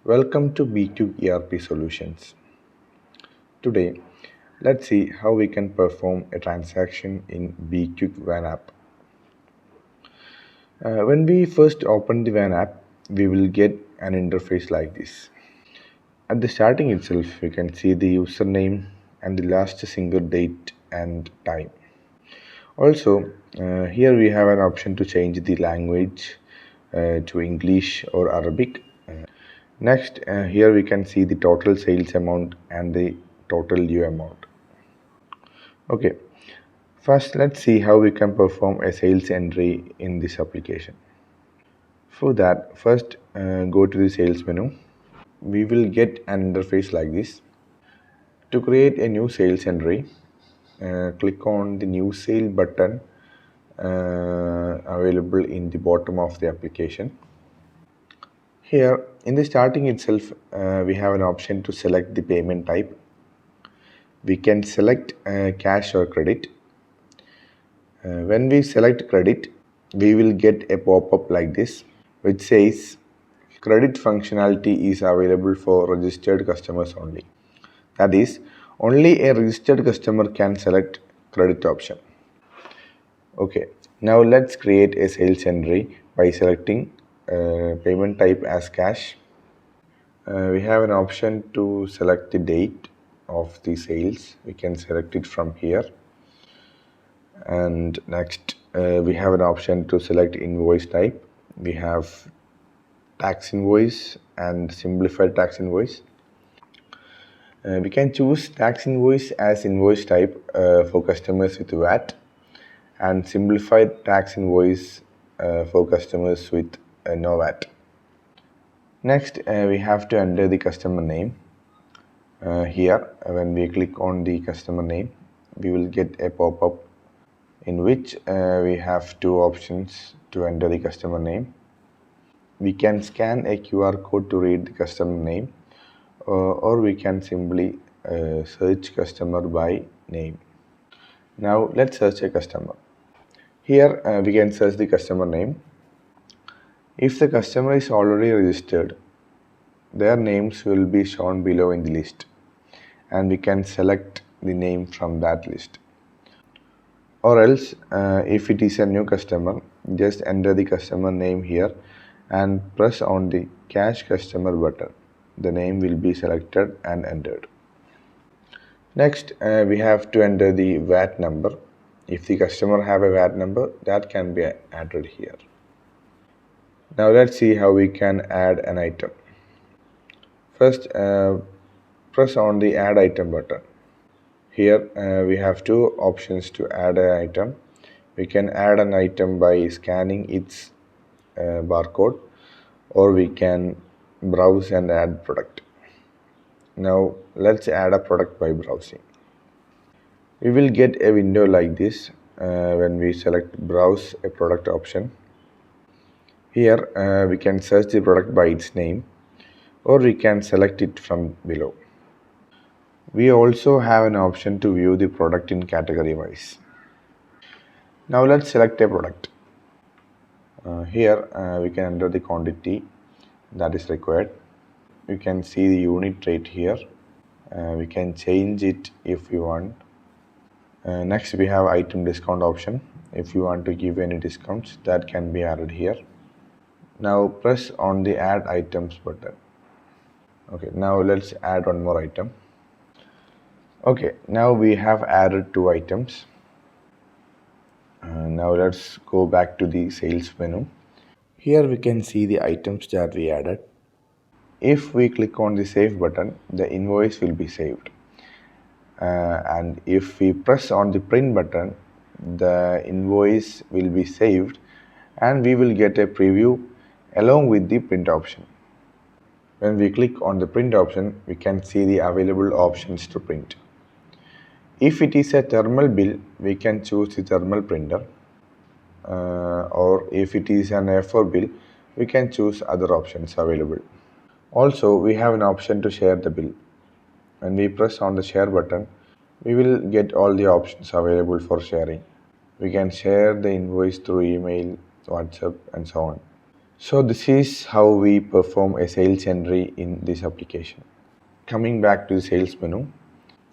Welcome to B-QuickERP Solutions. Today, let's see how we can perform a transaction in B-Quick Van app. When we first open the Van app, we will get an interface like this. At the starting itself, we can see the username and the last single date and time. Also, here we have an option to change the language to English or Arabic. Next, here we can see the total sales amount and the total due amount. Okay, first let's see how we can perform a sales entry in this application. For that, first go to the sales menu. We will get an interface like this. To create a new sales entry, click on the new sale button available in the bottom of the application. Here in the starting itself, we have an option to select the payment type. We can select cash or credit. When we select credit, we will get a pop-up like this, which says credit functionality is available for registered customers only. That is, only a registered customer can select credit option. Okay, now let's create a sales entry by selecting payment type as cash. We have an option to select the date of the sales. We can select it from here. And next, we have an option to select invoice type. We have tax invoice and simplified tax invoice. We can choose tax invoice as invoice type for customers with VAT and simplified tax invoice for customers with no VAT. Next, we have to enter the customer name. Here, when we click on the customer name, we will get a pop-up in which we have two options to enter the customer name. We can scan a QR code to read the customer name, or we can simply search customer by name. Now let's search a customer. Here we can search the customer name. If the customer is already registered, their names will be shown below in the list, and we can select the name from that list. Or else, if it is a new customer, just enter the customer name here and press on the Cash Customer button. The name will be selected and entered. Next, we have to enter the VAT number. If the customer have a VAT number, that can be added here. Now let's see how we can add an item. First, press on the Add Item button. Here we have two options to add an item. We can add an item by scanning its barcode, or we can browse and add product. Now let's add a product by browsing. We will get a window like this when we select Browse a Product option. Here we can search the product by its name, or we can select it from below. We also have an option to view the product in category wise. Now let's select a product. Here we can enter the quantity that is required. You can see the unit rate here. We can change it if we want. Next, we have item discount option. If you want to give any discounts, that can be added here. Now press on the Add Items button. Okay, now let's add one more item. Okay, now we have added two items. Now let's go back to the sales menu. Here we can see the items that we added. If we click on the Save button, the invoice will be saved. And if we press on the Print button, the invoice will be saved and we will get a preview along with the print option. When we click on the print option, we can see the available options to print. If it is a thermal bill, we can choose the thermal printer, or if it is an A4 bill, we can choose other options available. Also, we have an option to share the bill. When we press on the share button, we will get all the options available for sharing. We can share the invoice through email, WhatsApp, and so on. So this is how we perform a sales entry in this application. Coming back to the sales menu.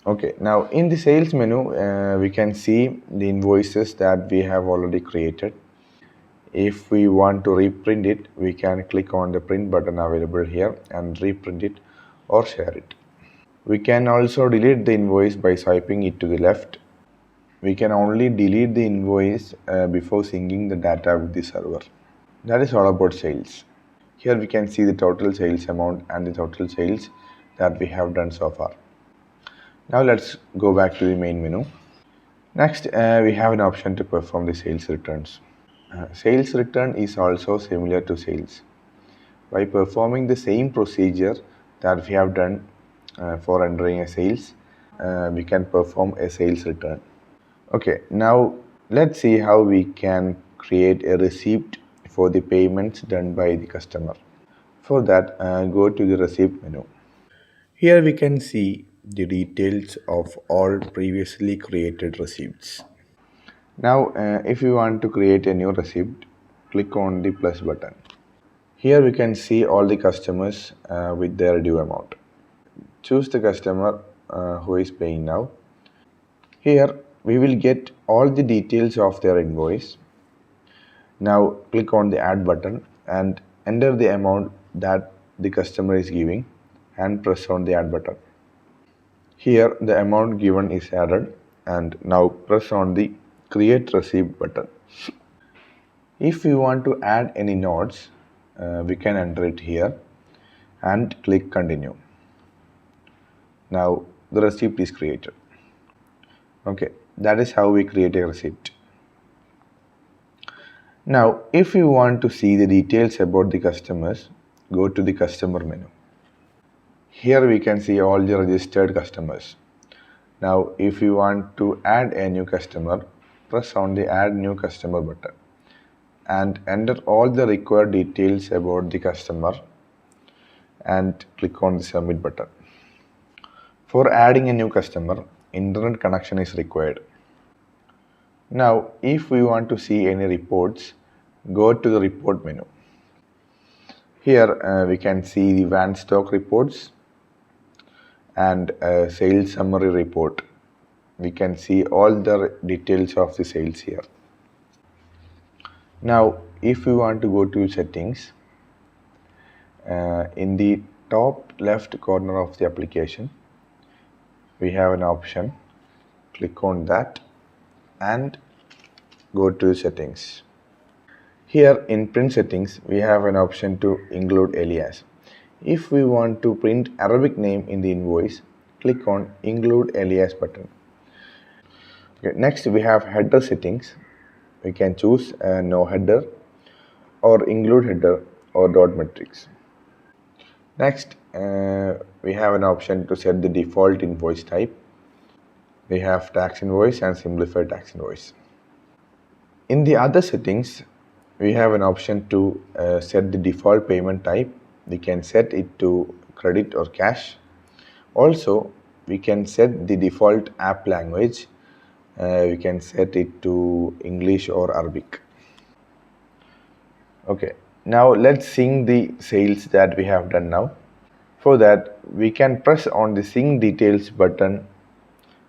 Okay, now in the sales menu, we can see the invoices that we have already created. If we want to reprint it, we can click on the print button available here and reprint it or share it. We can also delete the invoice by swiping it to the left. We can only delete the invoice before syncing the data with the server. That is all about sales. Here we can see the total sales amount and the total sales that we have done so far. Now let's go back to the main menu. Next, we have an option to perform the sales returns. Sales return is also similar to sales. By performing the same procedure that we have done for entering a sales, we can perform a sales return. Okay, now let's see how we can create a receipt for the payments done by the customer. For that, go to the receipt menu. Here we can see the details of all previously created receipts. Now, if you want to create a new receipt, click on the plus button. Here we can see all the customers with their due amount. Choose the customer who is paying now. Here we will get all the details of their invoice. Now click on the add button and enter the amount that the customer is giving and press on the add button. Here the amount given is added and now press on the create receipt button. If we want to add any notes, we can enter it here and click continue. Now the receipt is created. Okay, that is how we create a receipt. Now if you want to see the details about the customers, go to the customer menu. Here we can see all the registered customers. Now if you want to add a new customer, press on the add new customer button and enter all the required details about the customer and click on the submit button. For adding a new customer, internet connection is required. Now if we want to see any reports, go to the report menu. Here we can see the van stock reports and sales summary report. We can see all the details of the sales here. Now if we want to go to settings, in the top left corner of the application we have an option. Click on that and go to settings. Here in print settings we have an option to include alias. If we want to print Arabic name in the invoice, click on include alias button. Okay, next we have header settings. We can choose no header or include header or dot matrix. Next we have an option to set the default invoice type. We have tax invoice and simplified tax invoice. In the other settings we have an option to set the default payment type. We can set it to credit or cash. Also we can set the default app language. We can set it to English or Arabic. Okay, now let's sync the sales that we have done now. For that we can press on the sync details button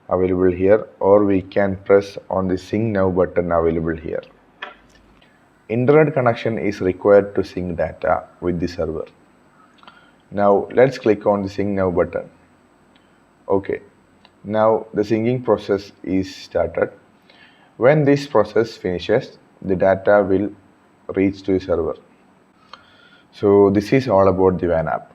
available here, or we can press on the sync now button available here. Internet connection is required to sync data with the server. Now let's click on the sync now button. Okay, now the syncing process is started. When this process finishes, the data will reach to the server. So this is all about the WAN app.